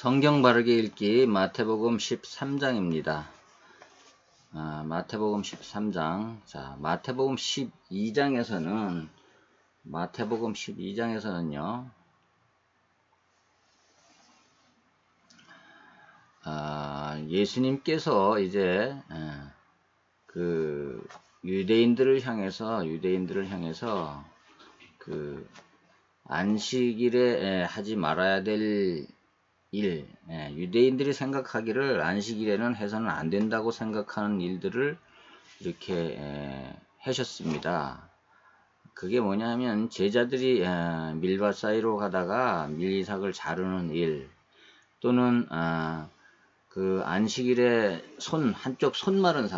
성경 바르게 읽기 마태복음 13장입니다. 마태복음 13장. 자, 마태복음 12장에서는요, 예수님께서 이제, 그, 유대인들을 향해서, 그, 안식일에 하지 말아야 될 일, 유대인들이 생각하기를 안식일에는 해서는 안 된다고 생각하는 일들을 이렇게 하셨습니다. 그게 뭐냐면 제자들이 밀밭 사이로 가다가 밀리삭을 자르는 일, 또는 그 안식일에 한쪽 손 마른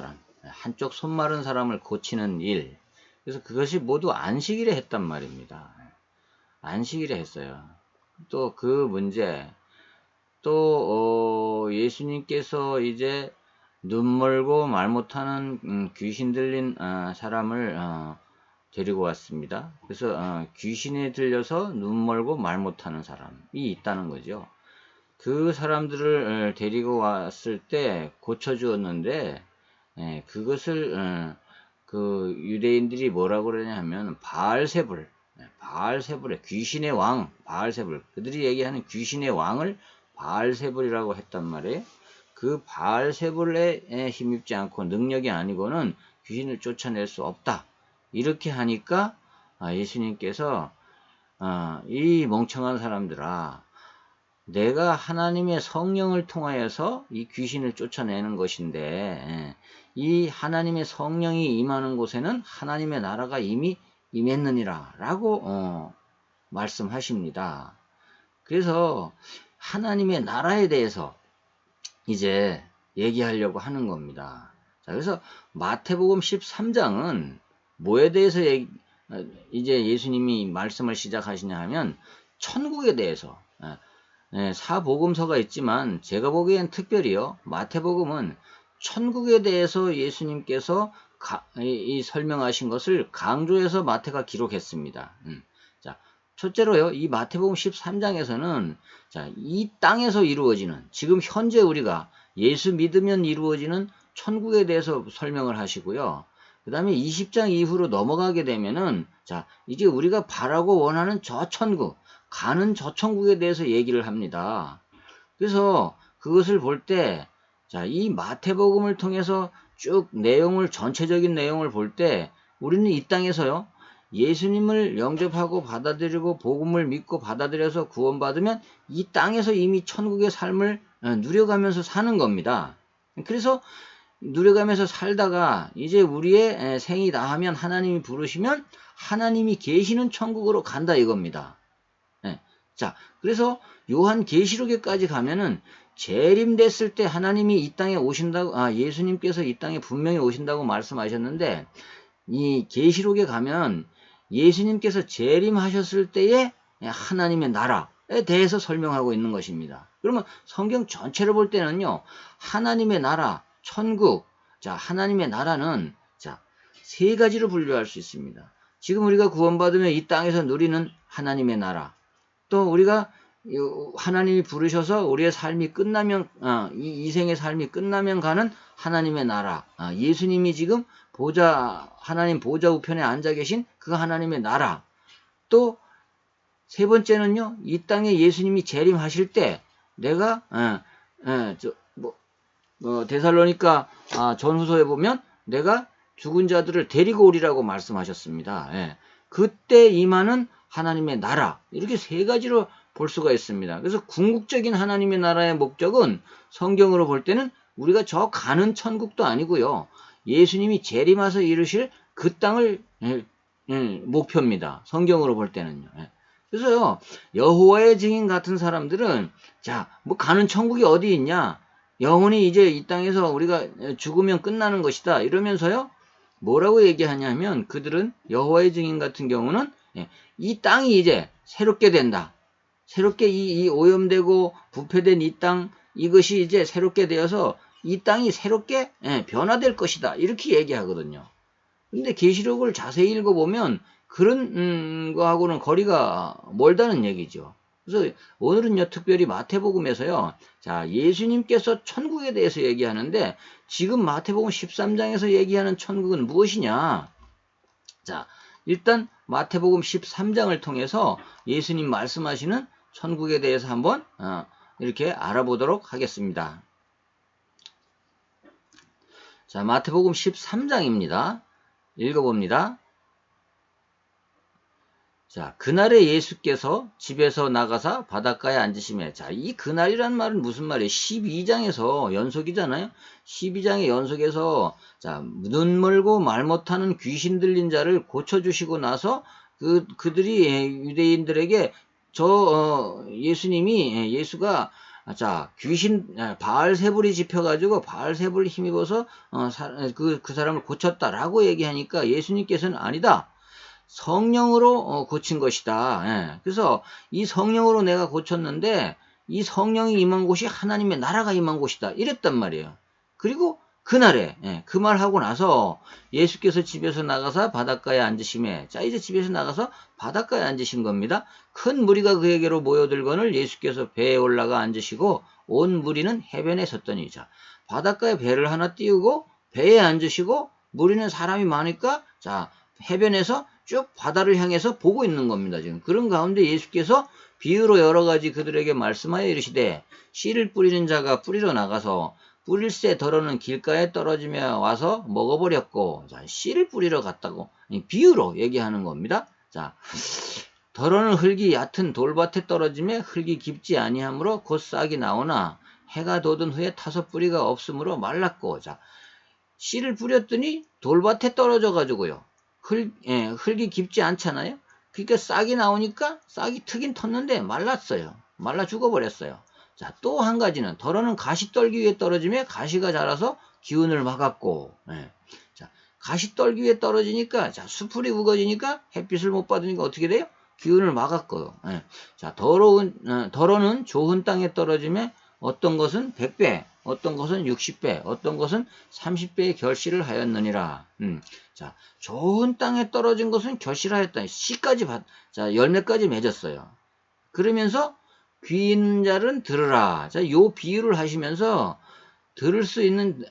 사람을 고치는 일. 그래서 그것이 모두 안식일에 했단 말입니다. 안식일에 했어요. 또 그 문제, 또 예수님께서 이제 눈 멀고 말 못하는 귀신 들린 사람을 데리고 왔습니다. 그래서 귀신에 들려서 눈 멀고 말 못하는 사람이 있다는 거죠. 그 사람들을 데리고 왔을 때 고쳐주었는데, 그것을 그 유대인들이 뭐라고 그러냐 하면 바알세불, 귀신의 왕 바알세불, 그들이 얘기하는 귀신의 왕을 바알세불이라고 했단 말이에요. 그 바알세불에 힘입지 않고 능력이 아니고는 귀신을 쫓아낼 수 없다. 이렇게 하니까 예수님께서 이 멍청한 사람들아, 내가 하나님의 성령을 통하여서 이 귀신을 쫓아내는 것인데, 이 하나님의 성령이 임하는 곳에는 하나님의 나라가 이미 임했느니라 라고 말씀하십니다. 그래서 하나님의 나라에 대해서 이제 얘기하려고 하는 겁니다. 자, 그래서 마태복음 13장은 뭐에 대해서 이제 예수님이 말씀을 시작하시냐 하면 천국에 대해서, 사복음서가 있지만 제가 보기엔 특별히요, 마태복음은 천국에 대해서 예수님께서 설명하신 것을 강조해서 마태가 기록했습니다. 자, 첫째로요, 이 마태복음 13장에서는 이 땅에서 이루어지는, 지금 현재 우리가 예수 믿으면 이루어지는 천국에 대해서 설명을 하시고요. 그 다음에 20장 이후로 넘어가게 되면은, 이제 우리가 바라고 원하는 저 천국, 가는 저 천국에 대해서 얘기를 합니다. 그래서 그것을 볼 때, 이 마태복음을 통해서 쭉 전체적인 내용을 볼 때, 우리는 이 땅에서요, 예수님을 영접하고 받아들이고 복음을 믿고 받아들여서 구원받으면 이 땅에서 이미 천국의 삶을 누려가면서 사는 겁니다. 그래서 누려가면서 살다가 이제 우리의 생이 다하면 하나님이 부르시면 하나님이 계시는 천국으로 간다 이겁니다. 그래서 요한 계시록에까지 가면은 재림됐을 때 하나님이 이 땅에 오신다고, 예수님께서 이 땅에 분명히 오신다고 말씀하셨는데, 이 계시록에 가면 예수님께서 재림하셨을 때의 하나님의 나라에 대해서 설명하고 있는 것입니다. 그러면 성경 전체를 볼 때는요, 하나님의 나라, 천국, 하나님의 나라는 세 가지로 분류할 수 있습니다. 지금 우리가 구원받으면 이 땅에서 누리는 하나님의 나라, 또 우리가 하나님이 부르셔서 우리의 삶이 끝나면, 이 생의 삶이 끝나면 가는 하나님의 나라, 예수님이 지금 하나님 보좌 우편에 앉아 계신 그 하나님의 나라. 또 세 번째는요, 이 땅에 예수님이 재림하실 때 내가 데살로니가 전후서에 보면 내가 죽은 자들을 데리고 오리라고 말씀하셨습니다. 그때 임하는 하나님의 나라, 이렇게 세 가지로 볼 수가 있습니다. 그래서 궁극적인 하나님의 나라의 목적은 성경으로 볼 때는 우리가 저 가는 천국도 아니고요, 예수님이 재림하셔서 이루실 그 땅을 목표입니다. 성경으로 볼 때는요. 그래서요, 여호와의 증인 같은 사람들은 뭐 가는 천국이 어디 있냐, 영원히 이제 이 땅에서 우리가 죽으면 끝나는 것이다 이러면서요, 뭐라고 얘기하냐면, 그들은 여호와의 증인 같은 경우는 이 땅이 이제 새롭게 된다, 새롭게 이 오염되고 부패된 이 땅, 이것이 이제 새롭게 되어서 이 땅이 새롭게 변화될 것이다, 이렇게 얘기하거든요. 근데 계시록을 자세히 읽어보면 그런 거하고는 거리가 멀다는 얘기죠. 그래서 오늘은요, 특별히 마태복음에서요, 자, 예수님께서 천국에 대해서 얘기하는데, 지금 마태복음 13장에서 얘기하는 천국은 무엇이냐? 자, 일단 마태복음 13장을 통해서 예수님 말씀하시는 천국에 대해서 한번 이렇게 알아보도록 하겠습니다. 자, 마태복음 13장입니다. 읽어봅니다. 자, 그날에 예수께서 집에서 나가사 바닷가에 앉으시매. 자, 이 그날이란 말은 무슨 말이에요? 12장에서 연속이잖아요. 12장의 연속에서 자, 눈 멀고 말 못하는 귀신 들린 자를 고쳐주시고 나서 그들이 유대인들에게 예수가 자, 귀신, 바알세불이 집혀가지고 바알세불 힘입어서 그 사람을 고쳤다라고 얘기하니까 예수님께서는 아니다. 성령으로 고친 것이다. 예. 그래서 이 성령으로 내가 고쳤는데 이 성령이 임한 곳이 하나님의 나라가 임한 곳이다. 이랬단 말이에요. 그리고 그날에 그 말하고 나서 예수께서 집에서 나가서 바닷가에 앉으시매. 자, 이제 집에서 나가서 바닷가에 앉으신 겁니다. 큰 무리가 그에게로 모여들거늘 예수께서 배에 올라가 앉으시고 온 무리는 해변에 섰더니. 자, 바닷가에 배를 하나 띄우고 배에 앉으시고 무리는 사람이 많으니까 자, 해변에서 쭉 바다를 향해서 보고 있는 겁니다. 지금 그런 가운데 예수께서 비유로 여러 가지 그들에게 말씀하여 이르시되 씨를 뿌리는 자가 뿌리러 나가서 뿌릴새 덜어는 길가에 떨어지며 와서 먹어버렸고, 자, 씨를 뿌리러 갔다고 비유로 얘기하는 겁니다. 자, 덜어는 흙이 얕은 돌밭에 떨어지며 흙이 깊지 아니하므로 곧 싹이 나오나 해가 돋은 후에 타서 뿌리가 없으므로 말랐고, 자, 씨를 뿌렸더니 돌밭에 떨어져 가지고요. 흙이 깊지 않잖아요. 그러니까 싹이 나오니까 싹이 트긴 텄는데 말랐어요. 말라 죽어버렸어요. 자, 또 한 가지는 덜어는 가시떨기 위에 떨어지며 가시가 자라서 기운을 막았고, 자, 가시떨기 위에 떨어지니까 자, 수풀이 우거지니까 햇빛을 못 받으니까 어떻게 돼요? 기운을 막았고요. 자, 덜어는 좋은 땅에 떨어지며 어떤 것은 100배, 어떤 것은 60배, 어떤 것은 30배의 결실을 하였느니라. 자, 좋은 땅에 떨어진 것은 결실하였다. 씨까지 자, 열매까지 맺었어요. 그러면서 귀 있는 자는 들으라. 자, 요 비유를 하시면서 들을 수 있는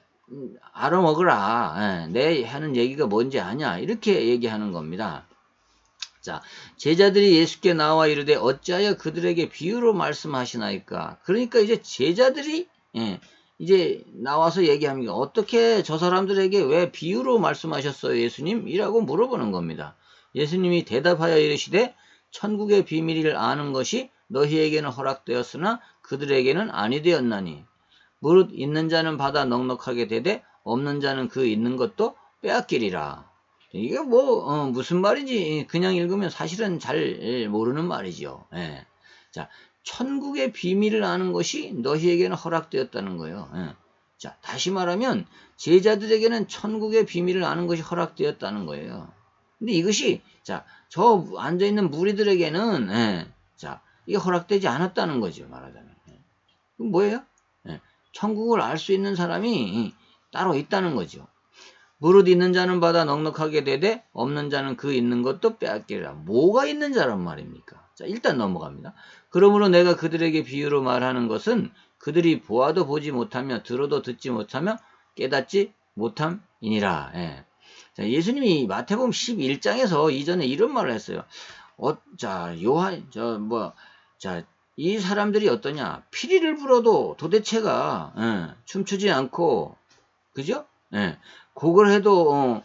알아먹으라. 내 하는 얘기가 뭔지 아냐. 이렇게 얘기하는 겁니다. 자, 제자들이 예수께 나와 이르되 어찌하여 그들에게 비유로 말씀하시나이까. 그러니까 이제 제자들이 이제 나와서 얘기합니다. 어떻게 저 사람들에게 왜 비유로 말씀하셨어요, 예수님? 이라고 물어보는 겁니다. 예수님이 대답하여 이르시되 천국의 비밀을 아는 것이 너희에게는 허락되었으나 그들에게는 아니 되었나니 무릇 있는 자는 받아 넉넉하게 되되 없는 자는 그 있는 것도 빼앗기리라. 이게 무슨 말인지 그냥 읽으면 사실은 잘 모르는 말이죠. 자, 천국의 비밀을 아는 것이 너희에게는 허락되었다는 거예요. 자, 다시 말하면 제자들에게는 천국의 비밀을 아는 것이 허락되었다는 거예요. 근데 이것이 자, 저 앉아있는 무리들에게는 자, 이게 허락되지 않았다는 거죠. 말하자면. 그럼 뭐예요? 천국을 알 수 있는 사람이 따로 있다는 거죠. 무릇 있는 자는 받아 넉넉하게 되되 없는 자는 그 있는 것도 빼앗기리라. 뭐가 있는 자란 말입니까? 자, 일단 넘어갑니다. 그러므로 내가 그들에게 비유로 말하는 것은 그들이 보아도 보지 못하며 들어도 듣지 못하며 깨닫지 못함이니라. 자, 예수님이 마태복음 11장에서 이전에 이런 말을 했어요. 이 사람들이 어떠냐? 피리를 불어도 도대체가 춤추지 않고, 그죠? 곡을 해도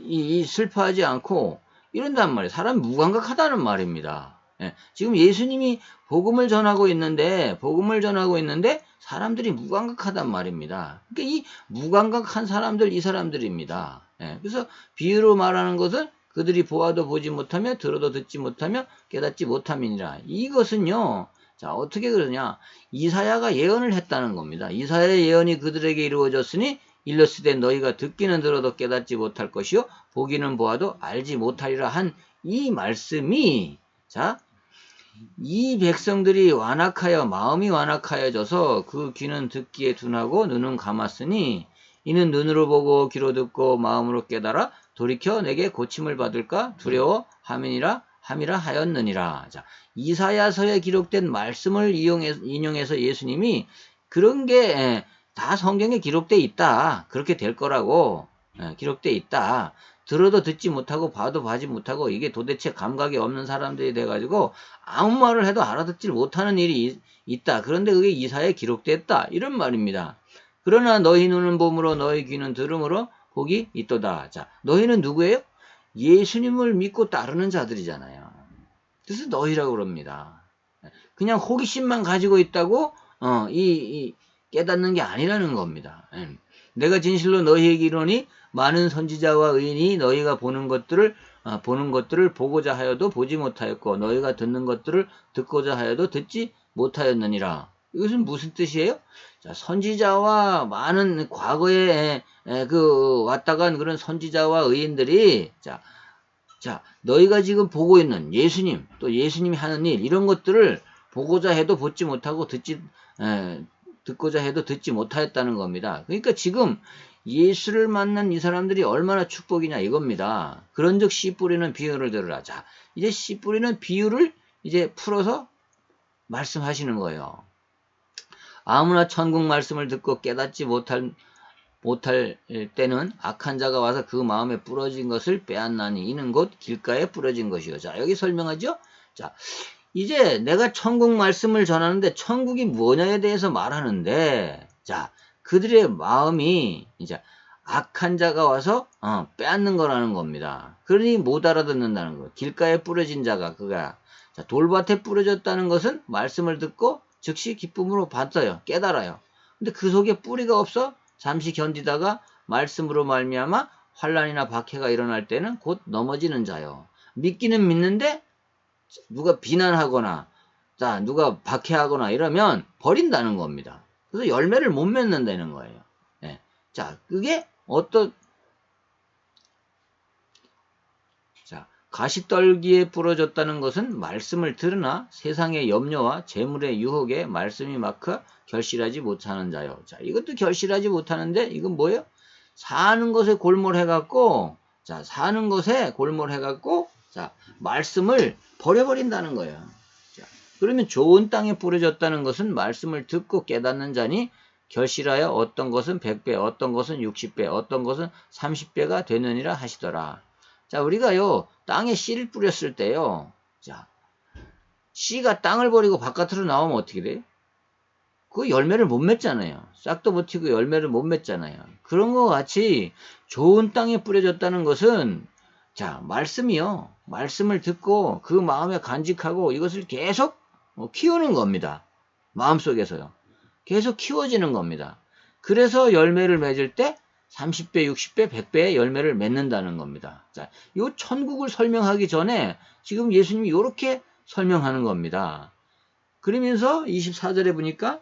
이 슬퍼하지 않고 이런단 말이에요. 사람 무감각하다는 말입니다. 지금 예수님이 복음을 전하고 있는데 사람들이 무감각하단 말입니다. 그러니까 이 무감각한 사람들, 이 사람들입니다. 그래서 비유로 말하는 것은 그들이 보아도 보지 못하며 들어도 듣지 못하며 깨닫지 못함이니라. 이것은요, 자, 어떻게 그러냐? 이사야가 예언을 했다는 겁니다. 이사야의 예언이 그들에게 이루어졌으니 일러스되 너희가 듣기는 들어도 깨닫지 못할 것이요 보기는 보아도 알지 못하리라 한 이 말씀이, 자, 이 백성들이 마음이 완악하여져서 그 귀는 듣기에 둔하고 눈은 감았으니 이는 눈으로 보고 귀로 듣고 마음으로 깨달아 돌이켜 내게 고침을 받을까 두려워함이니라 함이라 하였느니라. 자, 이사야서에 기록된 말씀을 인용해서 예수님이 그런 게 다 성경에 기록돼 있다. 그렇게 될 거라고 기록돼 있다. 들어도 듣지 못하고 봐도 봐지 못하고 이게 도대체 감각이 없는 사람들이 돼가지고 아무 말을 해도 알아듣지 못하는 일이 있다. 그런데 그게 이사야에 기록됐다. 이런 말입니다. 그러나 너희 눈은 봄으로 너희 귀는 들음으로 복이 있도다. 자, 너희는 누구예요? 예수님을 믿고 따르는 자들이잖아요. 그래서 너희라고 그럽니다. 그냥 호기심만 가지고 있다고 깨닫는 게 아니라는 겁니다. 내가 진실로 너희에게 이르노니 많은 선지자와 의인이 너희가 보는 것들을 보고자 하여도 보지 못하였고 너희가 듣는 것들을 듣고자 하여도 듣지 못하였느니라. 이것은 무슨 뜻이에요? 자, 선지자와 많은 과거에 왔다 간 그런 선지자와 의인들이 자, 너희가 지금 보고 있는 예수님, 또 예수님이 하는 일, 이런 것들을 보고자 해도 보지 못하고 듣고자 해도 듣지 못하였다는 겁니다. 그러니까 지금 예수를 만난 이 사람들이 얼마나 축복이냐 이겁니다. 그런즉 씨 뿌리는 비유를 들으라. 자, 이제 씨 뿌리는 비유를 이제 풀어서 말씀하시는 거예요. 아무나 천국 말씀을 듣고 깨닫지 못할 때는 악한 자가 와서 그 마음에 부러진 것을 빼앗나니 이는 곧 길가에 부러진 것이요. 자, 여기 설명하죠. 자, 이제 내가 천국 말씀을 전하는데 천국이 뭐냐에 대해서 말하는데, 자, 그들의 마음이 이제 악한 자가 와서 빼앗는 거라는 겁니다. 그러니 못 알아듣는다는 거. 길가에 부러진 자가 그가 자, 돌밭에 부러졌다는 것은 말씀을 듣고 즉시 기쁨으로 받아요. 깨달아요. 근데 그 속에 뿌리가 없어 잠시 견디다가 말씀으로 말미암아 환난이나 박해가 일어날 때는 곧 넘어지는 자요. 믿기는 믿는데 누가 비난하거나 자 누가 박해하거나 이러면 버린다는 겁니다. 그래서 열매를 못 맺는다는 거예요. 네. 자, 그게 자, 가시떨기에 부러졌다는 것은 말씀을 들으나 세상의 염려와 재물의 유혹에 말씀이 막혀 결실하지 못하는 자요. 자, 이것도 결실하지 못하는데 이건 뭐예요? 사는 것에 골몰해갖고 자, 말씀을 버려버린다는 거예요. 자, 그러면 좋은 땅에 부러졌다는 것은 말씀을 듣고 깨닫는 자니 결실하여 어떤 것은 100배, 어떤 것은 60배, 어떤 것은 30배가 되느니라 하시더라. 자, 우리가요, 땅에 씨를 뿌렸을 때요, 자, 씨가 땅을 버리고 바깥으로 나오면 어떻게 돼요? 그 열매를 못 맺잖아요. 싹도 못 튀고 열매를 못 맺잖아요. 그런 것 같이 좋은 땅에 뿌려졌다는 것은, 자, 말씀이요. 말씀을 듣고 그 마음에 간직하고 이것을 계속 키우는 겁니다. 마음속에서요. 계속 키워지는 겁니다. 그래서 열매를 맺을 때 30배, 60배, 100배의 열매를 맺는다는 겁니다. 자, 요 천국을 설명하기 전에 지금 예수님이 이렇게 설명하는 겁니다. 그러면서 24절에 보니까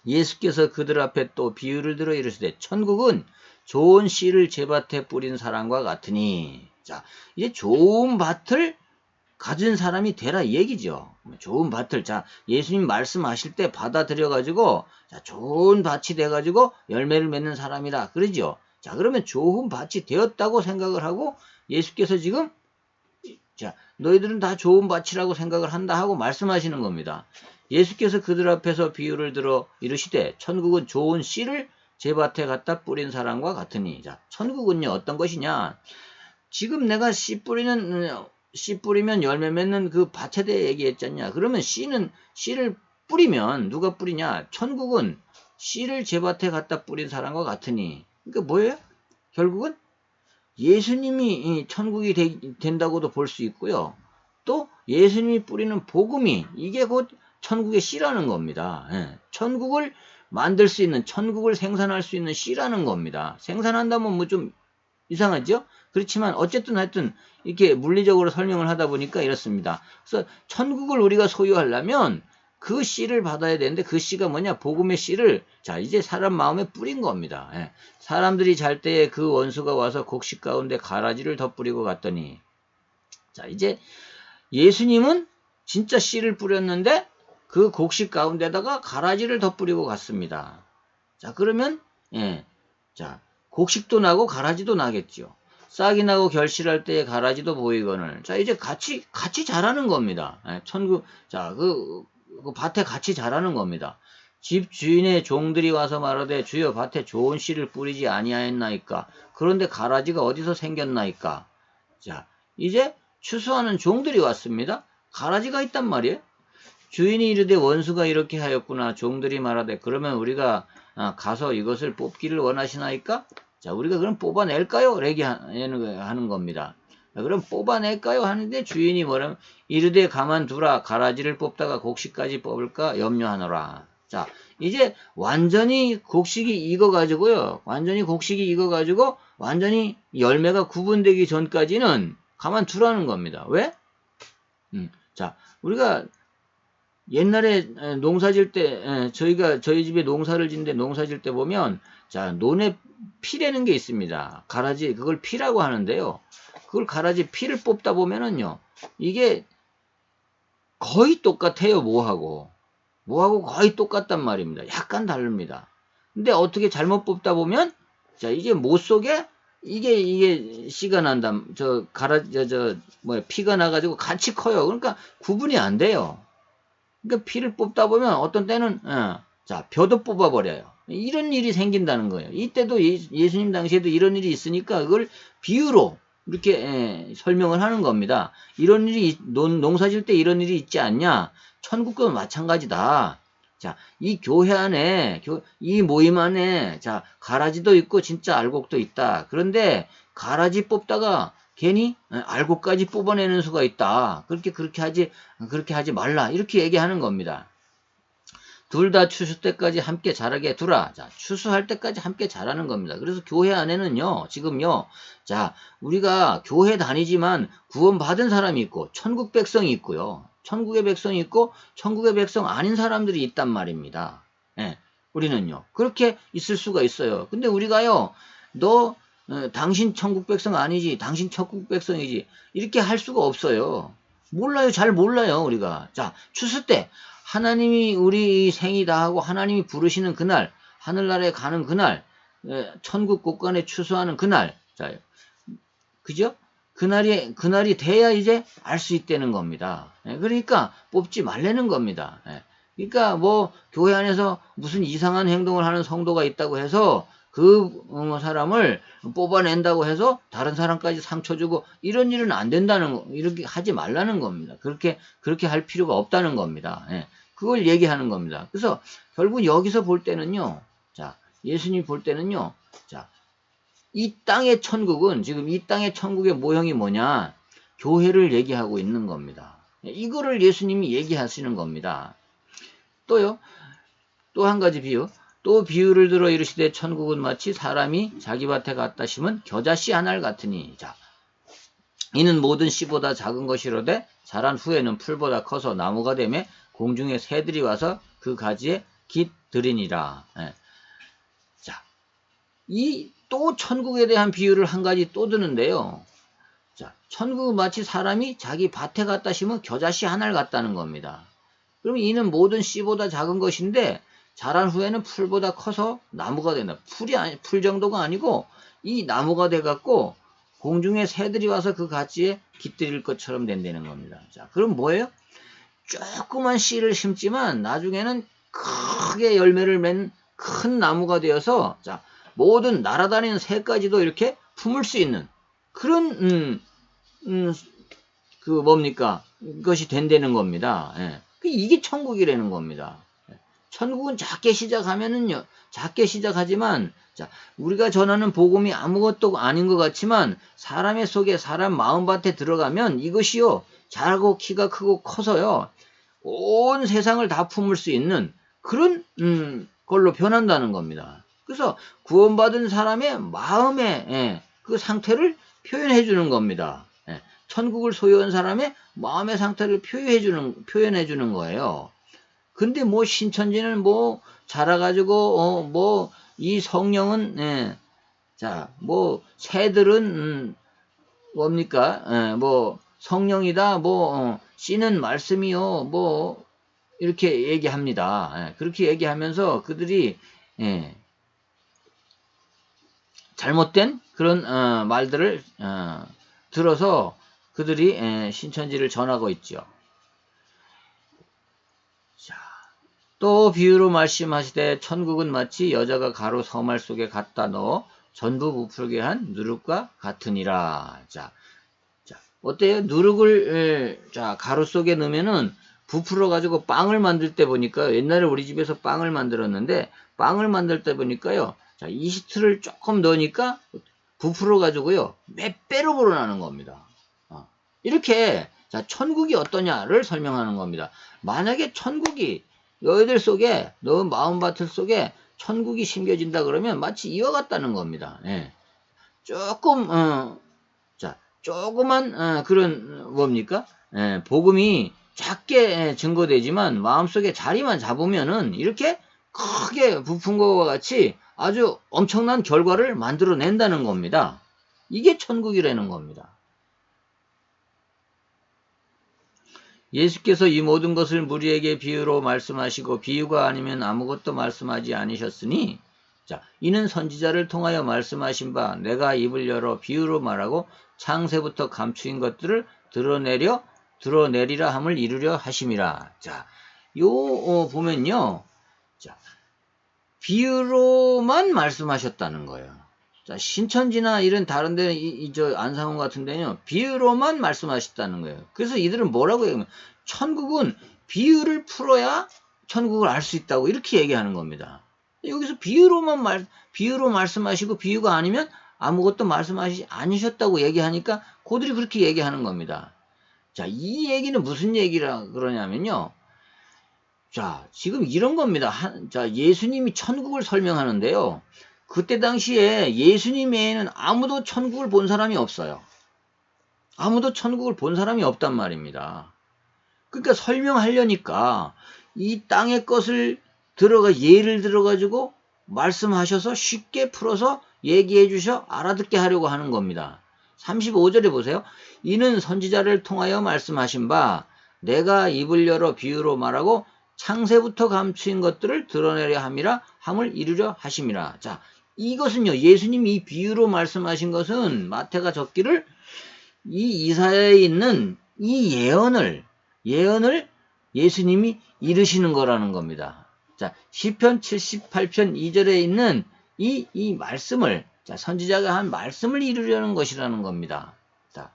예수께서 그들 앞에 또 비유를 들어 이르시되 천국은 좋은 씨를 제밭에 뿌린 사람과 같으니 자, 이제 좋은 밭을 가진 사람이 되라 이 얘기죠. 좋은 밭을 자 예수님 말씀하실 때 받아들여가지고 자 좋은 밭이 돼가지고 열매를 맺는 사람이라 그러죠. 자 그러면 좋은 밭이 되었다고 생각을 하고 예수께서 지금 자 너희들은 다 좋은 밭이라고 생각을 한다 하고 말씀하시는 겁니다. 예수께서 그들 앞에서 비유를 들어 이르시되 천국은 좋은 씨를 제 밭에 갖다 뿌린 사람과 같으니 자 천국은요 어떤 것이냐 지금 내가 씨 뿌리면 열매 맺는 그 밭에 대해 얘기했잖냐. 그러면 씨를 뿌리면 누가 뿌리냐. 천국은 씨를 제 밭에 갖다 뿌린 사람과 같으니. 그러니까 뭐예요? 결국은 예수님이 천국이 된다고도 볼 수 있고요. 또 예수님이 뿌리는 복음이 이게 곧 천국의 씨라는 겁니다. 예. 천국을 만들 수 있는 천국을 생산할 수 있는 씨라는 겁니다. 생산한다면 뭐 좀 이상하죠? 그렇지만 어쨌든 하여튼 이렇게 물리적으로 설명을 하다 보니까 이렇습니다. 그래서 천국을 우리가 소유하려면 그 씨를 받아야 되는데 그 씨가 뭐냐? 복음의 씨를 자 이제 사람 마음에 뿌린 겁니다. 예. 사람들이 잘 때에 그 원수가 와서 곡식 가운데 가라지를 덧뿌리고 갔더니 자 이제 예수님은 진짜 씨를 뿌렸는데 그 곡식 가운데다가 가라지를 덧뿌리고 갔습니다. 자 그러면 자 곡식도 나고 가라지도 나겠죠. 싹이 나고 결실할 때에 가라지도 보이거늘. 자, 이제 같이 자라는 겁니다. 예, 자, 그 밭에 같이 자라는 겁니다. 집 주인의 종들이 와서 말하되 주여 밭에 좋은 씨를 뿌리지 아니하였나이까. 그런데 가라지가 어디서 생겼나이까. 자, 이제 추수하는 종들이 왔습니다. 가라지가 있단 말이에요. 주인이 이르되 원수가 이렇게 하였구나. 종들이 말하되 그러면 우리가 가서 이것을 뽑기를 원하시나이까? 자, 우리가 그럼 뽑아낼까요? 이렇게 하는 겁니다. 자, 그럼 뽑아낼까요? 하는데 주인이 뭐라면 이르되 가만두라. 가라지를 뽑다가 곡식까지 뽑을까 염려하노라. 자, 이제 완전히 곡식이 익어가지고요. 완전히 곡식이 익어가지고 완전히 열매가 구분되기 전까지는 가만두라는 겁니다. 왜? 자, 우리가 옛날에 농사 질 때, 저희 집에 농사를 짓는데 농사 질 때 보면, 자, 논에 피라는 게 있습니다. 가라지, 그걸 피라고 하는데요. 그걸 가라지 피를 뽑다 보면은요, 이게 거의 똑같아요, 뭐하고 거의 똑같단 말입니다. 약간 다릅니다. 근데 어떻게 잘못 뽑다 보면, 자, 이게 못 속에, 이게 씨가 난다. 피가 나가지고 같이 커요. 그러니까 구분이 안 돼요. 그러니까 피를 뽑다 보면 어떤 때는 자, 벼도 뽑아버려요. 이런 일이 생긴다는 거예요. 이때도 예수님 당시에도 이런 일이 있으니까 그걸 비유로 이렇게 설명을 하는 겁니다. 이런 일이 농사 질 때 이런 일이 있지 않냐? 천국도 마찬가지다. 자, 이 교회 안에 이 모임 안에 자, 가라지도 있고 진짜 알곡도 있다. 그런데 가라지 뽑다가 괜히 알곡까지 뽑아내는 수가 있다. 그렇게 하지 말라. 이렇게 얘기하는 겁니다. 둘 다 추수 때까지 함께 자라게 두라. 자, 추수할 때까지 함께 자라는 겁니다. 그래서 교회 안에는요, 지금요, 자, 우리가 교회 다니지만 구원받은 사람이 있고, 천국 백성이 있고요. 천국의 백성이 있고, 천국의 백성 아닌 사람들이 있단 말입니다. 예, 우리는요, 그렇게 있을 수가 있어요. 근데 우리가요, 당신 천국 백성 아니지, 당신 천국 백성이지, 이렇게 할 수가 없어요. 몰라요, 잘 몰라요, 우리가. 자, 추수 때, 하나님이 우리 생이다 하고 하나님이 부르시는 그날, 하늘나라에 가는 그날, 천국 곳간에 추수하는 그날, 자, 그죠? 그날이 돼야 이제 알 수 있다는 겁니다. 그러니까 뽑지 말라는 겁니다. 그러니까 뭐 교회 안에서 무슨 이상한 행동을 하는 성도가 있다고 해서 그 사람을 뽑아낸다고 해서 다른 사람까지 상처 주고 이런 일은 안 된다는 거, 이렇게 하지 말라는 겁니다. 그렇게 할 필요가 없다는 겁니다. 그걸 얘기하는 겁니다. 그래서 결국 여기서 볼 때는요, 자, 예수님 볼 때는요, 자, 이 땅의 천국은 지금 이 땅의 천국의 모형이 뭐냐? 교회를 얘기하고 있는 겁니다. 이거를 예수님이 얘기하시는 겁니다. 또요, 또 한 가지 비유. 또 비유를 들어 이르시되 천국은 마치 사람이 자기 밭에 갖다 심은 겨자씨 한 알 같으니. 자, 이는 모든 씨보다 작은 것이로되 자란 후에는 풀보다 커서 나무가 되매 공중의 새들이 와서 그 가지에 깃들이니라. 자, 이 또 천국에 대한 비유를 한 가지 또 드는데요. 자, 천국은 마치 사람이 자기 밭에 갖다 심은 겨자씨 한 알 같다는 겁니다. 그럼 이는 모든 씨보다 작은 것인데 자란 후에는 풀보다 커서 나무가 된다. 풀 정도가 아니고 이 나무가 돼갖고 공중에 새들이 와서 그 가지에 깃들일 것처럼 된다는 겁니다. 자, 그럼 뭐예요? 조그만 씨를 심지만 나중에는 크게 열매를 맺는 큰 나무가 되어서 자, 모든 날아다니는 새까지도 이렇게 품을 수 있는 그런 그 뭡니까? 그것이 된다는 겁니다. 이게 천국이라는 겁니다. 천국은 작게 시작하면은요, 작게 시작하지만, 자, 우리가 전하는 복음이 아무것도 아닌 것 같지만, 사람의 속에, 사람 마음밭에 들어가면 이것이요, 자라고 키가 크고 커서요, 온 세상을 다 품을 수 있는 그런, 걸로 변한다는 겁니다. 그래서 구원받은 사람의 마음의, 그 상태를 표현해 주는 겁니다. 천국을 소유한 사람의 마음의 상태를 표현해 주는 거예요. 근데 뭐 신천지는 뭐 자라가지고 뭐 이 성령은 자 뭐 새들은 뭡니까 뭐 성령이다 뭐 씨는 말씀이요 뭐 이렇게 얘기합니다. 그렇게 얘기하면서 그들이 잘못된 그런 말들을 들어서 그들이 신천지를 전하고 있죠. 자, 또 비유로 말씀하시되 천국은 마치 여자가 가루 서말 속에 갖다 넣어 전부 부풀게 한 누룩과 같으니라. 자, 어때요? 누룩을 자 가루 속에 넣으면은 부풀어 가지고 빵을 만들 때 보니까 옛날에 우리 집에서 빵을 만들었는데 빵을 만들 때 보니까요. 자, 이스트를 조금 넣으니까 부풀어 가지고요. 몇 배로 불어나는 겁니다. 이렇게 자, 천국이 어떠냐를 설명하는 겁니다. 만약에 천국이 너희들 속에 너 마음밭을 속에 천국이 심겨진다 그러면 마치 이와 같다는 겁니다. 예. 조금 자, 조그만 그런 뭡니까? 복음이 작게 증거되지만 마음속에 자리만 잡으면은 이렇게 크게 부푼 것과 같이 아주 엄청난 결과를 만들어낸다는 겁니다. 이게 천국이라는 겁니다. 예수께서 이 모든 것을 무리에게 비유로 말씀하시고 비유가 아니면 아무것도 말씀하지 않으셨으니 자, 이는 선지자를 통하여 말씀하신 바 내가 입을 열어 비유로 말하고 창세부터 감추인 것들을 드러내리라 함을 이루려 하심이라. 자, 보면요. 자, 비유로만 말씀하셨다는 거예요. 자, 신천지나 이런 다른 데는 저 안상원 같은 데는요. 비유로만 말씀하셨다는 거예요. 그래서 이들은 뭐라고 얘기하면 천국은 비유를 풀어야 천국을 알 수 있다고 이렇게 얘기하는 겁니다. 여기서 비유로 말씀하시고 비유가 아니면 아무것도 말씀하시지 않으셨다고 얘기하니까 그들이 그렇게 얘기하는 겁니다. 자, 이 얘기는 무슨 얘기라 그러냐면요. 자, 지금 이런 겁니다. 자, 예수님이 천국을 설명하는데요. 그때 당시에 예수님 외에는 아무도 천국을 본 사람이 없어요. 아무도 천국을 본 사람이 없단 말입니다. 그러니까 설명하려니까 이 땅의 것을 예를 들어가지고 말씀하셔서 쉽게 풀어서 얘기해 주셔 알아듣게 하려고 하는 겁니다. 35절에 보세요. 이는 선지자를 통하여 말씀하신 바 내가 입을 열어 비유로 말하고 창세부터 감추인 것들을 드러내려 함을 이루려 하심이라. 자, 이것은요. 예수님이 이 비유로 말씀하신 것은 마태가 적기를 이 이사야에 있는 이 예언을 예수님이 이르시는 거라는 겁니다. 자, 시편 78편 2절에 있는 이 말씀을 자, 선지자가 한 말씀을 이루려는 것이라는 겁니다. 자,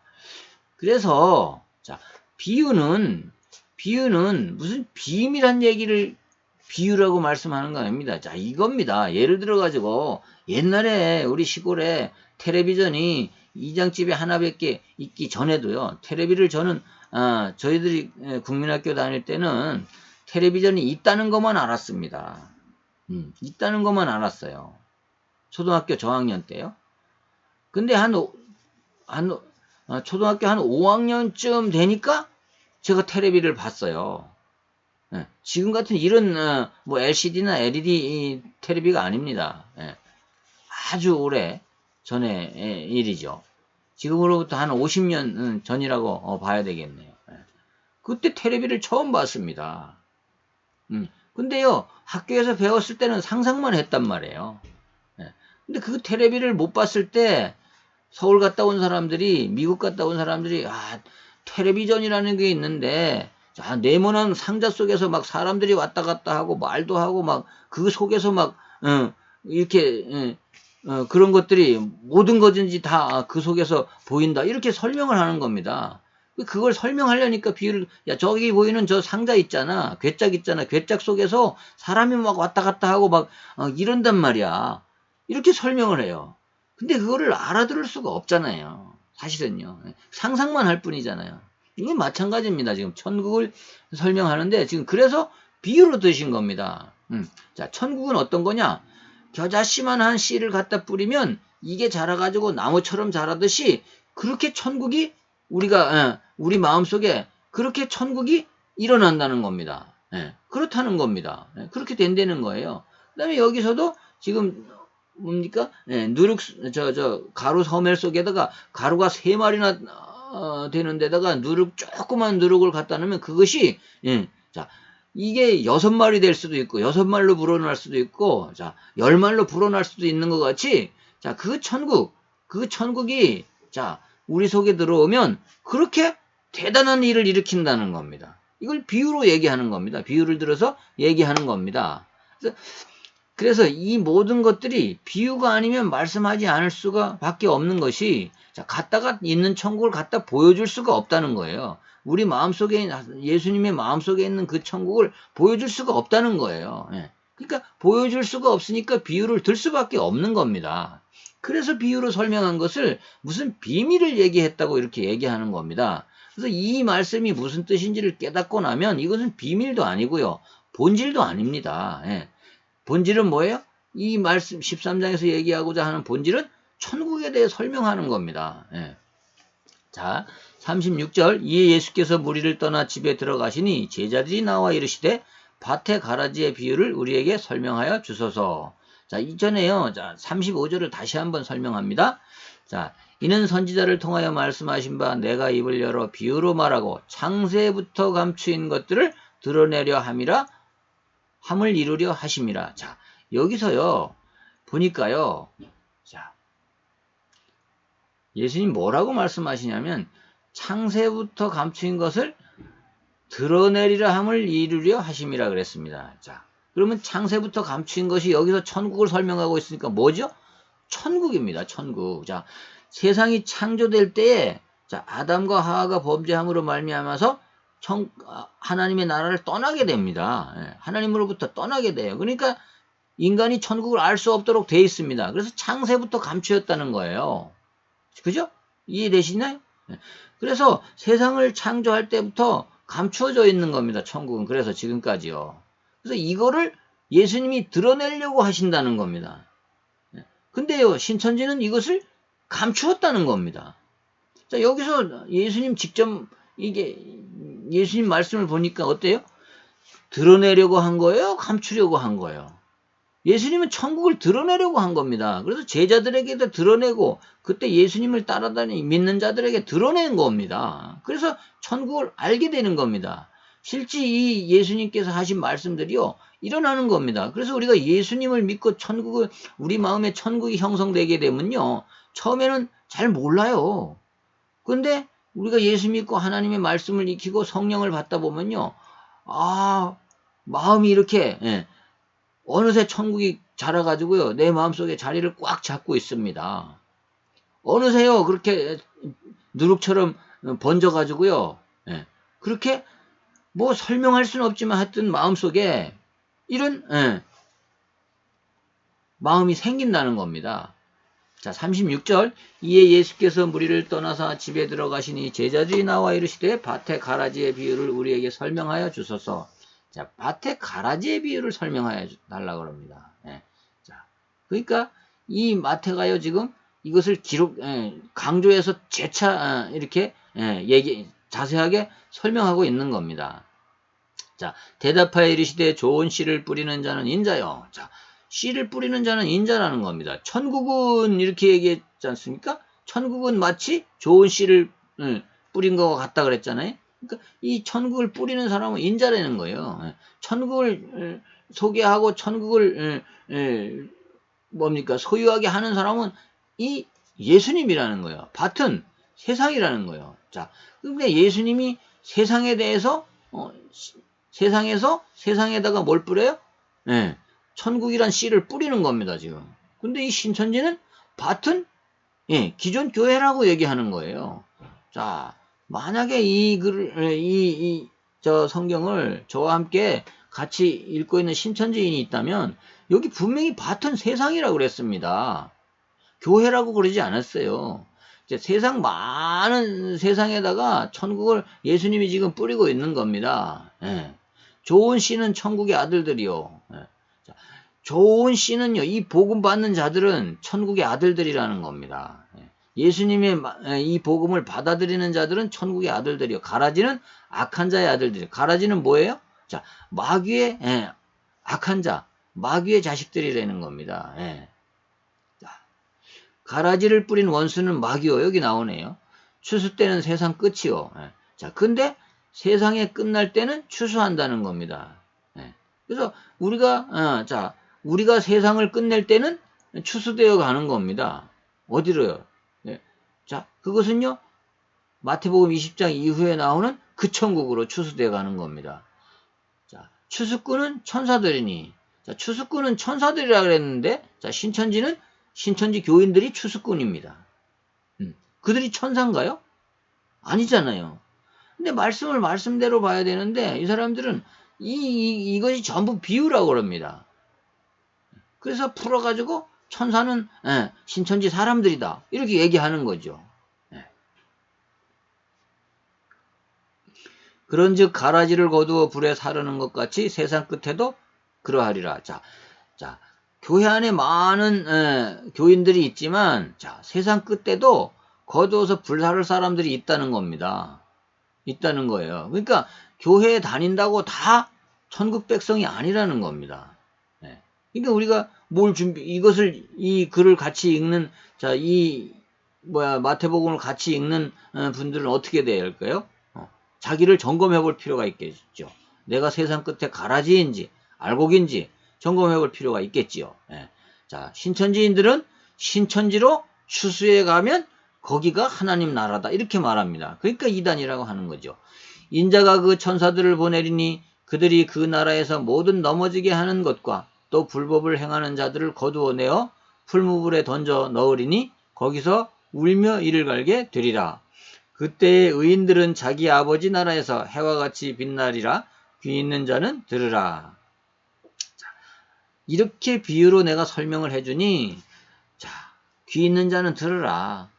그래서 자, 비유는 무슨 비밀한 얘기를 비유라고 말씀하는 거 아닙니다. 자, 이겁니다. 예를 들어 가지고 옛날에 우리 시골에 텔레비전이 이장집에 하나밖에 있기 전에도요. 텔레비를 저는 저희들이 국민학교 다닐 때는 텔레비전이 있다는 것만 알았습니다. 있다는 것만 알았어요. 초등학교 저학년 때요. 근데 초등학교 한 5학년쯤 되니까 제가 텔레비를 봤어요. 지금 같은 이런 뭐 LCD나 LED 텔레비가 아닙니다. 아주 오래 전의 일이죠. 지금으로부터 한 50년 전이라고 봐야 되겠네요. 그때 텔레비를 처음 봤습니다. 근데요, 학교에서 배웠을 때는 상상만 했단 말이에요. 근데 그 텔레비를 못 봤을 때 서울 갔다 온 사람들이, 미국 갔다 온 사람들이, 텔레비전이라는 게 있는데, 자, 네모난 상자 속에서 막 사람들이 왔다 갔다 하고 말도 하고 막 그 속에서 막, 이렇게, 그런 것들이 모든 것인지 다 그 속에서 보인다. 이렇게 설명을 하는 겁니다. 그걸 설명하려니까 비유를, 야, 저기 보이는 저 상자 있잖아. 괴짝 있잖아. 괴짝 속에서 사람이 막 왔다 갔다 하고 막, 이런단 말이야. 이렇게 설명을 해요. 근데 그거를 알아들을 수가 없잖아요. 사실은요. 상상만 할 뿐이잖아요. 이건 마찬가지입니다. 지금 천국을 설명하는데 지금 그래서 비유로 드신 겁니다. 자, 천국은 어떤 거냐? 겨자씨만한 씨를 갖다 뿌리면 이게 자라가지고 나무처럼 자라듯이 그렇게 천국이 우리 마음속에 그렇게 천국이 일어난다는 겁니다. 그렇다는 겁니다. 그렇게 된다는 거예요. 그 다음에 여기서도 지금 뭡니까? 가루 서멜 속에다가 가루가 3마리나 되는 데다가 조그만 누룩을 갖다 놓으면 그것이, 자, 이게 6마리 될 수도 있고, 6말로 불어날 수도 있고, 자, 10말로 불어날 수도 있는 것 같이, 자, 그 천국이, 자, 우리 속에 들어오면 그렇게 대단한 일을 일으킨다는 겁니다. 이걸 비유로 얘기하는 겁니다. 비유를 들어서 얘기하는 겁니다. 그래서 이 모든 것들이 비유가 아니면 말씀하지 않을 수가 밖에 없는 것이, 자, 갖다가 있는 천국을 갖다 보여줄 수가 없다는 거예요. 우리 마음속에, 예수님의 마음속에 있는 그 천국을 보여줄 수가 없다는 거예요. 예. 그러니까 보여줄 수가 없으니까 비유를 들 수밖에 없는 겁니다. 그래서 비유로 설명한 것을 무슨 비밀을 얘기했다고 이렇게 얘기하는 겁니다. 그래서 이 말씀이 무슨 뜻인지를 깨닫고 나면 이것은 비밀도 아니고요. 본질도 아닙니다. 예. 본질은 뭐예요? 이 말씀 13장에서 얘기하고자 하는 본질은 천국에 대해 설명하는 겁니다. 예. 자, 36절 이에 예수께서 무리를 떠나 집에 들어가시니 제자들이 나와 이르시되 밭의 가라지의 비유를 우리에게 설명하여 주소서. 자, 이전에요. 자, 35절을 다시 한번 설명합니다. 자, 이는 선지자를 통하여 말씀하신 바 내가 입을 열어 비유로 말하고 창세부터 감추인 것들을 드러내려 함을 이루려 하심이라. 자, 여기서요, 보니까요, 자, 예수님 뭐라고 말씀하시냐면, 창세부터 감추인 것을 드러내리라 함을 이루려 하심이라 그랬습니다. 자, 그러면 창세부터 감추인 것이 여기서 천국을 설명하고 있으니까 뭐죠? 천국입니다. 천국. 자, 세상이 창조될 때에, 자, 아담과 하와가 범죄함으로 말미암아서 하나님의 나라를 떠나게 됩니다. 예, 하나님으로부터 떠나게 돼요. 그러니까 인간이 천국을 알 수 없도록 돼 있습니다. 그래서 창세부터 감추었다는 거예요. 그죠? 이해되시나요? 예, 그래서 세상을 창조할 때부터 감추어져 있는 겁니다. 천국은. 그래서 지금까지요. 그래서 이거를 예수님이 드러내려고 하신다는 겁니다. 예, 근데요, 신천지는 이것을 감추었다는 겁니다. 자, 여기서 예수님 직접 이게 예수님 말씀을 보니까 어때요? 드러내려고 한 거예요? 감추려고 한 거예요? 예수님은 천국을 드러내려고 한 겁니다. 그래서 제자들에게도 드러내고 그때 예수님을 따라다니 믿는 자들에게 드러낸 겁니다. 그래서 천국을 알게 되는 겁니다. 실제 이 예수님께서 하신 말씀들이요, 일어나는 겁니다. 그래서 우리가 예수님을 믿고 우리 마음에 천국이 형성되게 되면요, 처음에는 잘 몰라요. 근데 우리가 예수 믿고 하나님의 말씀을 익히고 성령을 받다 보면요, 아, 마음이 이렇게, 예, 어느새 천국이 자라가지고요, 내 마음속에 자리를 꽉 잡고 있습니다. 어느새요, 그렇게 누룩처럼 번져가지고요, 예, 그렇게 뭐 설명할 수는 없지만 하여튼 마음속에 이런, 예, 마음이 생긴다는 겁니다. 자, 36절 이에 예수께서 무리를 떠나서 집에 들어가시니 제자들이 나와 이르시되 밭의 가라지의 비유를 우리에게 설명하여 주소서. 자, 밭의 가라지의 비유를 설명하여 달라고 합니다. 예. 자, 그러니까 이 마태가요 지금 이것을 강조해서 재차 이렇게 자세하게 설명하고 있는 겁니다. 자, 대답하여 이르시되 좋은 씨를 뿌리는 자는 인자요. 자, 씨를 뿌리는 자는 인자라는 겁니다. 천국은 이렇게 얘기했지 않습니까? 천국은 마치 좋은 씨를 뿌린 것 같다 그랬잖아요. 그러니까 이 천국을 뿌리는 사람은 인자라는 거예요. 천국을 소개하고 천국을 뭡니까? 소유하게 하는 사람은 이 예수님이라는 거예요. 밭은 세상이라는 거예요. 자, 근데 예수님이 세상에 대해서 세상에서 세상에다가 뭘 뿌려요? 네, 천국이란 씨를 뿌리는 겁니다, 지금. 근데 이 신천지는 밭은 기존 교회라고 얘기하는 거예요. 자, 만약에 저 성경을 저와 함께 같이 읽고 있는 신천지인이 있다면 여기 분명히 밭은 세상이라고 그랬습니다. 교회라고 그러지 않았어요. 이제 많은 세상에다가 천국을 예수님이 지금 뿌리고 있는 겁니다. 예. 좋은 씨는 천국의 아들들이요. 예. 자, 좋은 씨는요, 이 복음 받는 자들은 천국의 아들들이라는 겁니다. 예. 예수님의 이 복음을 받아들이는 자들은 천국의 아들들이요. 가라지는 악한 자의 아들들이요. 가라지는 뭐예요? 자, 마귀의 악한 자, 마귀의 자식들이라는 겁니다. 예. 가라지를 뿌린 원수는 마귀요. 여기 나오네요. 추수 때는 세상 끝이요. 예. 자, 근데 세상에 끝날 때는 추수한다는 겁니다. 예. 그래서 우리가 세상을 끝낼 때는 추수되어 가는 겁니다. 어디로요? 네. 자, 그것은요, 마태복음 20장 이후에 나오는 그 천국으로 추수되어 가는 겁니다. 자, 추수꾼은 천사들이니, 자, 추수꾼은 천사들이라 그랬는데, 자, 신천지 교인들이 추수꾼입니다. 그들이 천사인가요? 아니잖아요. 근데 말씀을 말씀대로 봐야 되는데, 이 사람들은 이것이 전부 비유라고 그럽니다. 그래서 풀어가지고 천사는 신천지 사람들이다. 이렇게 얘기하는 거죠. 그런즉 가라지를 거두어 불에 사르는 것 같이 세상 끝에도 그러하리라. 자, 교회 안에 많은 교인들이 있지만, 자, 세상 끝에도 거두어서 불 사를 사람들이 있다는 겁니다. 있다는 거예요. 그러니까 교회에 다닌다고 다 천국 백성이 아니라는 겁니다. 그러니까 우리가 이것을, 이 글을 같이 읽는, 자, 마태복음을 같이 읽는 분들은 어떻게 돼야 할까요? 자기를 점검해 볼 필요가 있겠죠. 내가 세상 끝에 가라지인지, 알곡인지 점검해 볼 필요가 있겠지요. 자, 신천지인들은 신천지로 추수해 가면 거기가 하나님 나라다. 이렇게 말합니다. 그러니까 이단이라고 하는 거죠. 인자가 그 천사들을 보내리니 그들이 그 나라에서 모든 넘어지게 하는 것과 또 불법을 행하는 자들을 거두어내어 풀무불에 던져 넣으리니 거기서 울며 이를 갈게 되리라. 그때의 의인들은 자기 아버지 나라에서 해와 같이 빛나리라. 귀 있는 자는 들으라. 이렇게 비유로 내가 설명을 해주니, 자, 귀 있는 자는 들으라.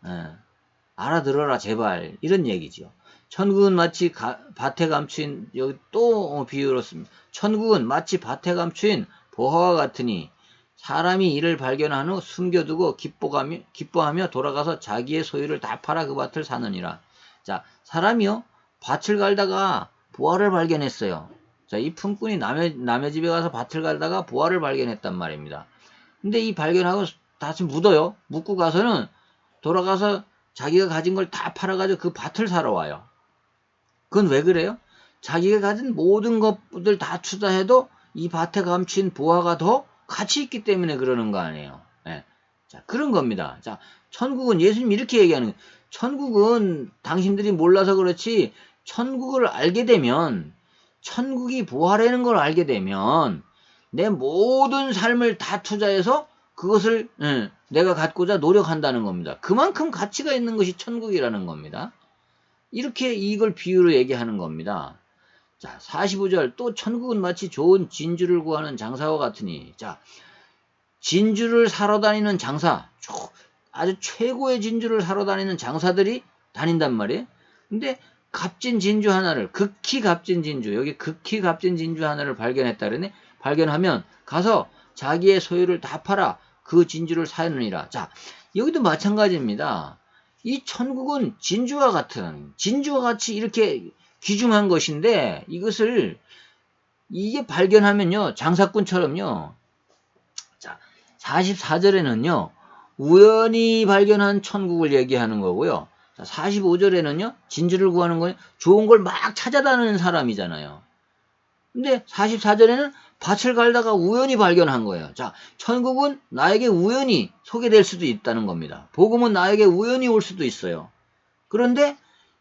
알아들어라 제발. 이런 얘기죠. 천국은 마치 밭에 감추인, 여기 또 비유로 씁니다. 천국은 마치 밭에 감추인 보화와 같으니 사람이 이를 발견한 후 숨겨두고 기뻐하며 돌아가서 자기의 소유를 다 팔아 그 밭을 사느니라. 자, 사람이요, 밭을 갈다가 보화를 발견했어요. 자, 이 품꾼이 남의 집에 가서 밭을 갈다가 보화를 발견했단 말입니다. 근데 이 발견하고 다시 묻어요. 묻고 가서는 돌아가서 자기가 가진 걸 다 팔아가지고 그 밭을 사러 와요. 그건 왜 그래요? 자기가 가진 모든 것들 다 투자해도 이 밭에 감춘 보화가 더 가치 있기 때문에 그러는 거 아니에요. 자, 그런 겁니다. 자, 천국은 예수님이 이렇게 얘기하는 거예요. 천국은 당신들이 몰라서 그렇지, 천국을 알게 되면, 천국이 보화라는 걸 알게 되면 내 모든 삶을 다 투자해서 그것을 내가 갖고자 노력한다는 겁니다. 그만큼 가치가 있는 것이 천국이라는 겁니다. 이렇게 이걸 비유로 얘기하는 겁니다. 자, 45절, 또 천국은 마치 좋은 진주를 구하는 장사와 같으니, 자, 진주를 사러 다니는 장사, 아주 최고의 진주를 사러 다니는 장사들이 다닌단 말이에요. 근데 값진 진주 하나를, 극히 값진 진주, 여기 극히 값진 진주 하나를 발견했다 그러네. 발견하면 가서 자기의 소유를 다 팔아 그 진주를 사느니라. 자, 여기도 마찬가지입니다. 이 천국은 진주와 같이 이렇게 귀중한 것인데, 이게 발견하면요, 장사꾼처럼요. 자, 44절에는요, 우연히 발견한 천국을 얘기하는 거고요. 45절에는요, 진주를 구하는 건 좋은 걸 막 찾아다니는 사람이잖아요. 근데 44절에는 밭을 갈다가 우연히 발견한 거예요. 자, 천국은 나에게 우연히 소개될 수도 있다는 겁니다. 복음은 나에게 우연히 올 수도 있어요. 그런데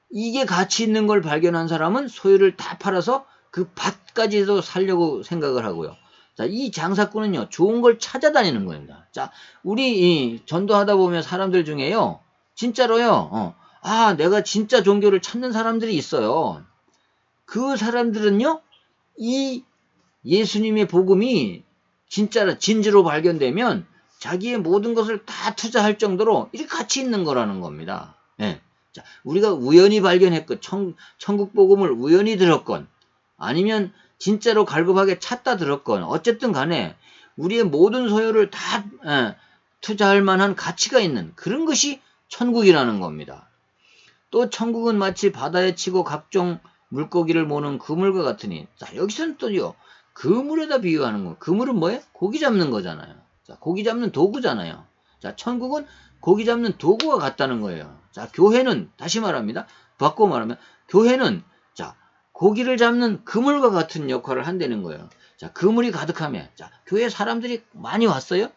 이게 가치 있는 걸 발견한 사람은 소유를 다 팔아서 그 밭까지도 살려고 생각을 하고요. 자, 이 장사꾼은요, 좋은 걸 찾아다니는 겁니다. 자, 우리 전도하다 보면 사람들 중에요, 진짜로요, 내가 진짜 종교를 찾는 사람들이 있어요. 그 사람들은요, 이 예수님의 복음이 진주로 발견되면 자기의 모든 것을 다 투자할 정도로 이렇게 가치 있는 거라는 겁니다. 자, 우리가 우연히 발견했건, 천국 복음을 우연히 들었건, 아니면 진짜로 갈급하게 찾다 들었건, 어쨌든 간에 우리의 모든 소유를 다 투자할 만한 가치가 있는 그런 것이 천국이라는 겁니다. 또 천국은 마치 바다에 치고 각종 물고기를 모는 그물과 같으니, 자, 여기서는 또요, 그물에다 비유하는 거. 그물은 뭐예요? 고기 잡는 거잖아요. 자, 고기 잡는 도구잖아요. 자, 천국은 고기 잡는 도구가 같다는 거예요. 자, 교회는, 다시 말합니다. 바꿔 말하면, 교회는, 자, 고기를 잡는 그물과 같은 역할을 한다는 거예요. 자, 그물이 가득하면, 자, 교회 사람들이 많이 왔어요?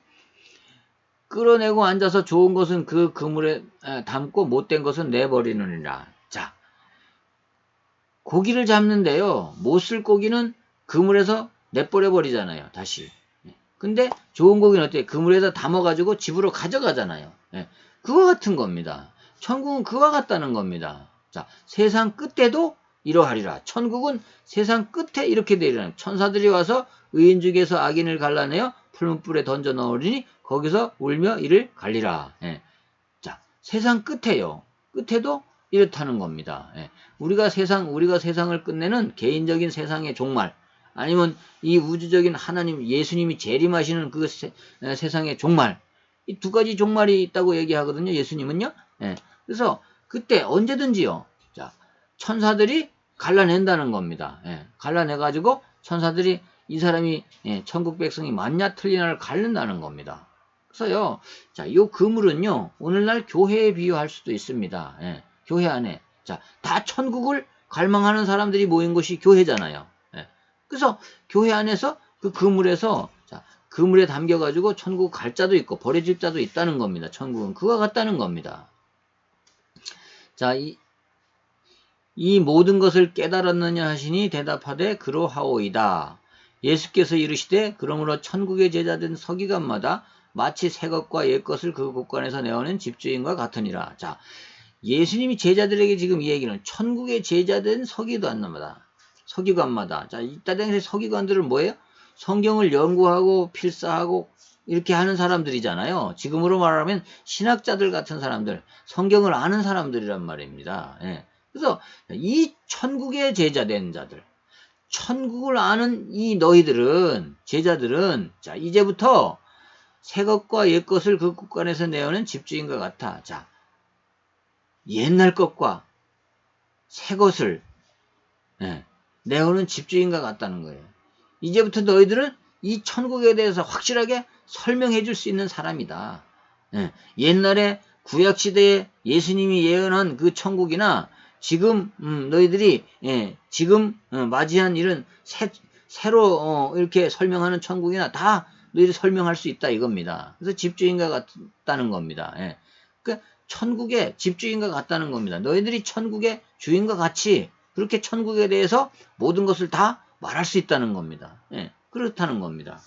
끌어내고 앉아서 좋은 것은 그 그물에 담고 못된 것은 내버리느니라. 자, 고기를 잡는데요. 못 쓸 고기는 그물에서 내버려 버리잖아요. 다시. 근데 좋은 고기는 어때요? 그물에서 담아가지고 집으로 가져가잖아요. 그와 같은 겁니다. 천국은 그와 같다는 겁니다. 자, 세상 끝에도 이러하리라. 천국은 세상 끝에 이렇게 되리라. 천사들이 와서 의인 중에서 악인을 갈라내어 푸른 뿔에 던져 넣으리니 거기서 울며 이를 갈리라. 자, 세상 끝에요. 끝에도 이렇다는 겁니다. 우리가 세상을 끝내는 개인적인 세상의 종말, 아니면 이 우주적인 하나님, 예수님이 재림하시는 그 세상의 종말, 이 두 가지 종말이 있다고 얘기하거든요. 예수님은요. 그래서 그때 언제든지요. 자, 천사들이 갈라낸다는 겁니다. 갈라내가지고 천사들이 이 사람이 천국 백성이 맞냐 틀리냐를 갈른다는 겁니다. 그래서요, 자, 요 그물은요, 오늘날 교회에 비유할 수도 있습니다. 교회 안에. 자, 다 천국을 갈망하는 사람들이 모인 곳이 교회잖아요. 그래서 교회 안에서 그 그물에서, 자, 그물에 담겨가지고 천국 갈 자도 있고 버려질 자도 있다는 겁니다. 천국은 그와 같다는 겁니다. 자, 이 모든 것을 깨달았느냐 하시니 대답하되 그러하오이다. 예수께서 이르시되 그러므로 천국의 제자된 서기관마다 마치 새 것과 옛 것을 그 곳간에서 내어낸 집주인과 같으니라. 자, 예수님이 제자들에게 지금 이 얘기는 천국의 제자된 서기관마다. 자, 이따 당시 서기관들은 뭐예요? 성경을 연구하고 필사하고 이렇게 하는 사람들이잖아요. 지금으로 말하면 신학자들 같은 사람들, 성경을 아는 사람들이란 말입니다. 그래서 이 천국의 제자된 자들, 천국을 아는 이 너희들은, 제자들은, 자, 이제부터 새 것과 옛 것을 그 곳간에서 내어낸 집주인과 같아. 자, 옛날 것과 새 것을 내어는 집주인과 같다는 거예요. 이제부터 너희들은 이 천국에 대해서 확실하게 설명해 줄 수 있는 사람이다. 옛날에 구약시대에 예수님이 예언한 그 천국이나 지금 너희들이 지금 맞이한 이런 새로 이렇게 설명하는 천국이나 다 너희들이 설명할 수 있다 이겁니다. 그래서 집주인과 같다는 겁니다. 그러니까 천국의 집주인과 같다는 겁니다. 너희들이 천국의 주인과 같이 그렇게 천국에 대해서 모든 것을 다 말할 수 있다는 겁니다. 그렇다는 겁니다.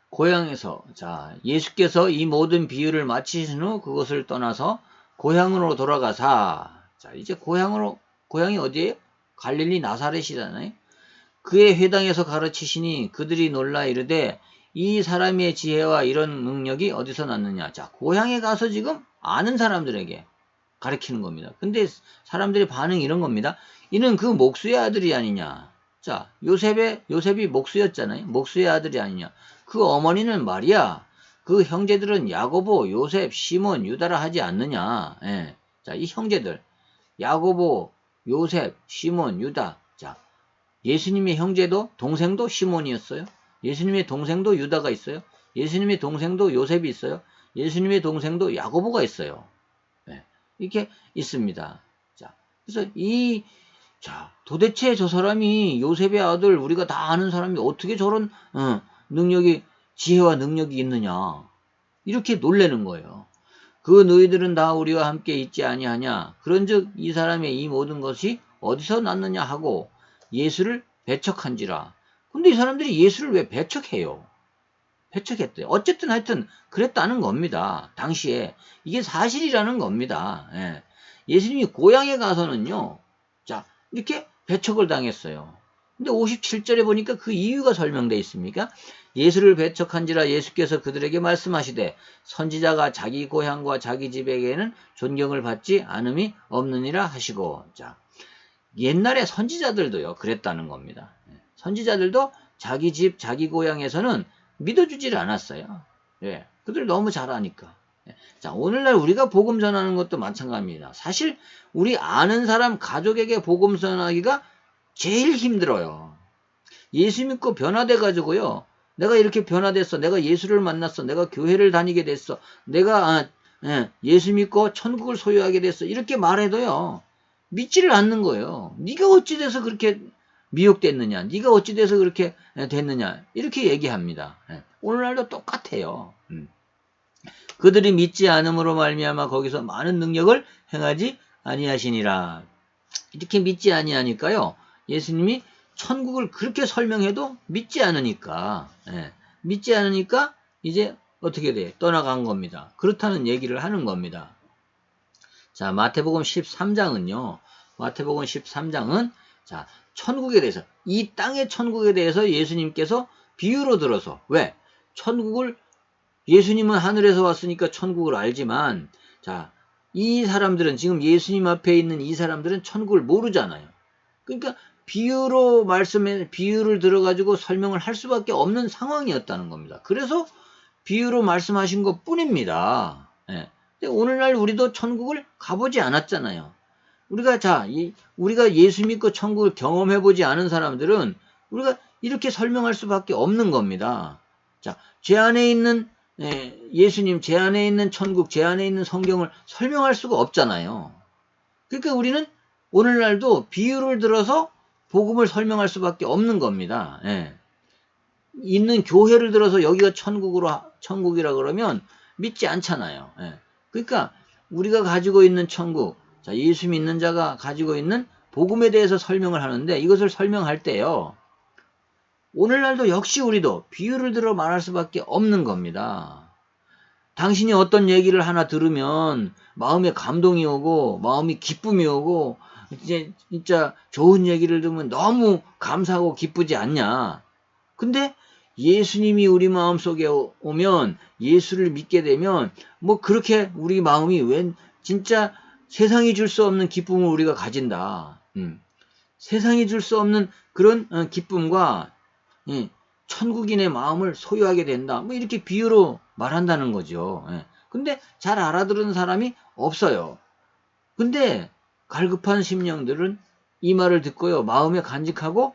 고향에서, 자, 예수께서 이 모든 비유를 마치신 후 그것을 떠나서 고향으로 돌아가사, 자, 이제 고향이 어디예요? 갈릴리 나사렛이잖아요. 그의 회당에서 가르치시니 그들이 놀라 이르되 이 사람의 지혜와 이런 능력이 어디서 났느냐. 자, 고향에 가서 지금 아는 사람들에게 가르치는 겁니다. 근데 사람들의 반응이 이런 겁니다. 이는 그 목수의 아들이 아니냐. 자, 요셉이 목수였잖아요. 목수의 아들이 아니냐. 그 어머니는 마리아, 그 형제들은 야고보, 요셉, 시몬, 유다라 하지 않느냐. 자, 이 형제들, 야고보, 요셉, 시몬, 유다. 자, 예수님의 형제도 동생도 시몬이었어요. 예수님의 동생도 유다가 있어요. 예수님의 동생도 요셉이 있어요. 예수님의 동생도 야고보가 있어요. 이렇게 있습니다. 자, 그래서 도대체 저 사람이 요셉의 아들, 우리가 다 아는 사람이 어떻게 저런 지혜와 능력이 있느냐. 이렇게 놀라는 거예요. 그 너희들은 다 우리와 함께 있지 아니하냐. 그런즉 이 사람의 이 모든 것이 어디서 났느냐 하고 예수를 배척한지라. 근데 이 사람들이 예수를 왜 배척해요? 배척했대요. 어쨌든 하여튼 그랬다는 겁니다. 당시에. 이게 사실이라는 겁니다. 예수님이 고향에 가서는요. 자, 이렇게 배척을 당했어요. 근데 57절에 보니까 그 이유가 설명되어 있습니까? 예수를 배척한지라 예수께서 그들에게 말씀하시되 선지자가 자기 고향과 자기 집에게는 존경을 받지 않음이 없느니라 하시고. 자, 옛날에 선지자들도요. 그랬다는 겁니다. 선지자들도 자기 집, 자기 고향에서는 믿어주질 않았어요. 그들 너무 잘 아니까. 자, 오늘날 우리가 복음 전하는 것도 마찬가지입니다. 사실 우리 아는 사람 가족에게 복음 전하기가 제일 힘들어요. 예수 믿고 변화돼 가지고요. 내가 이렇게 변화됐어. 내가 예수를 만났어. 내가 교회를 다니게 됐어. 내가 예수 믿고 천국을 소유하게 됐어. 이렇게 말해도요. 믿지를 않는 거예요. 네가 어찌 돼서 그렇게 미혹됐느냐? 네가 어찌 돼서 그렇게 됐느냐? 이렇게 얘기합니다. 오늘날도 똑같아요. 그들이 믿지 않음으로 말미암아 거기서 많은 능력을 행하지 아니하시니라. 이렇게 믿지 아니하니까요. 예수님이 천국을 그렇게 설명해도 믿지 않으니까 믿지 않으니까 이제 어떻게 돼? 떠나간 겁니다. 그렇다는 얘기를 하는 겁니다. 자, 마태복음 13장은요. 마태복음 13장은 자, 천국에 대해서 이 땅의 천국에 대해서 예수님께서 비유로 들어서 왜? 천국을 예수님은 하늘에서 왔으니까 천국을 알지만 자, 이 사람들은 지금 예수님 앞에 있는 이 사람들은 천국을 모르잖아요. 그러니까 비유를 들어가지고 설명을 할 수밖에 없는 상황이었다는 겁니다. 그래서 비유로 말씀하신 것 뿐입니다. 예. 근데 오늘날 우리도 천국을 가보지 않았잖아요. 우리가 예수 믿고 천국을 경험해보지 않은 사람들은 우리가 이렇게 설명할 수밖에 없는 겁니다. 자, 제 안에 있는 예수님, 제 안에 있는 천국, 제 안에 있는 성경을 설명할 수가 없잖아요. 그러니까 우리는 오늘날도 비유를 들어서 복음을 설명할 수밖에 없는 겁니다. 예. 있는 교회를 들어서 여기가 천국이라 그러면 믿지 않잖아요. 예. 그러니까 우리가 가지고 있는 천국, 자, 예수 믿는 자가 가지고 있는 복음에 대해서 설명을 하는데 이것을 설명할 때요. 오늘날도 역시 우리도 비유를 들어 말할 수밖에 없는 겁니다. 당신이 어떤 얘기를 하나 들으면 마음에 감동이 오고 마음이 기쁨이 오고 이제 진짜 좋은 얘기를 들으면 너무 감사하고 기쁘지 않냐. 근데 예수님이 우리 마음속에 오면 예수를 믿게 되면 뭐 그렇게 우리 마음이 진짜 세상이 줄 수 없는 기쁨을 우리가 가진다. 세상이 줄 수 없는 그런 기쁨과 천국인의 마음을 소유하게 된다. 뭐 이렇게 비유로 말한다는 거죠. 근데 잘 알아들은 사람이 없어요. 근데 갈급한 심령들은 이 말을 듣고요. 마음에 간직하고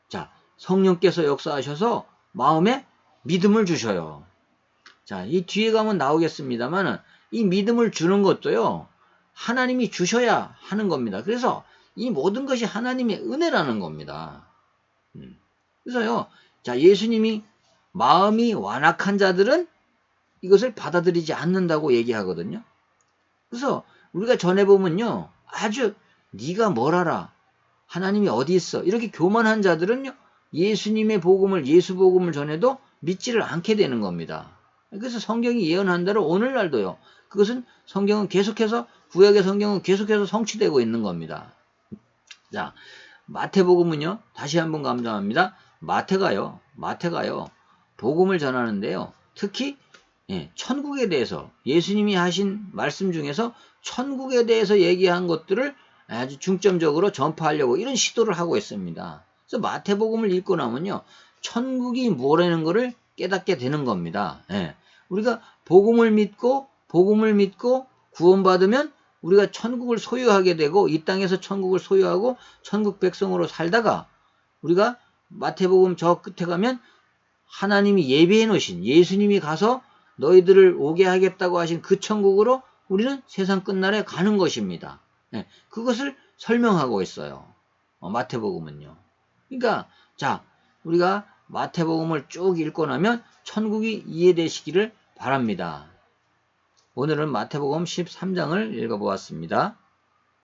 자, 성령께서 역사하셔서 마음에 믿음을 주셔요. 자, 이 뒤에 가면 나오겠습니다만 이 믿음을 주는 것도요. 하나님이 주셔야 하는 겁니다. 그래서 이 모든 것이 하나님의 은혜라는 겁니다. 그래서요. 자, 예수님이 마음이 완악한 자들은 이것을 받아들이지 않는다고 얘기하거든요. 그래서 우리가 전해보면요. 아주 네가 뭘 알아? 하나님이 어디 있어? 이렇게 교만한 자들은요. 예수님의 복음을 예수 복음을 전해도 믿지를 않게 되는 겁니다. 그래서 성경이 예언한 대로 오늘날도요. 그것은 성경은 계속해서 구약의 성경은 계속해서 성취되고 있는 겁니다. 자, 마태복음은요. 다시 한번 감정합니다. 마태가요. 복음을 전하는데요. 특히 천국에 대해서 예수님이 하신 말씀 중에서 천국에 대해서 얘기한 것들을 아주 중점적으로 전파하려고 이런 시도를 하고 있습니다. 그래서 마태복음을 읽고 나면요. 천국이 뭐라는 것을 깨닫게 되는 겁니다. 우리가 복음을 믿고 구원받으면 우리가 천국을 소유하게 되고 이 땅에서 천국을 소유하고 천국 백성으로 살다가 우리가 마태복음 저 끝에 가면 하나님이 예비해 놓으신 예수님이 가서 너희들을 오게 하겠다고 하신 그 천국으로 우리는 세상 끝날에 가는 것입니다. 그것을 설명하고 있어요. 마태복음은요. 그러니까 자, 우리가 마태복음을 쭉 읽고 나면 천국이 이해되시기를 바랍니다. 오늘은 마태복음 13장을 읽어보았습니다.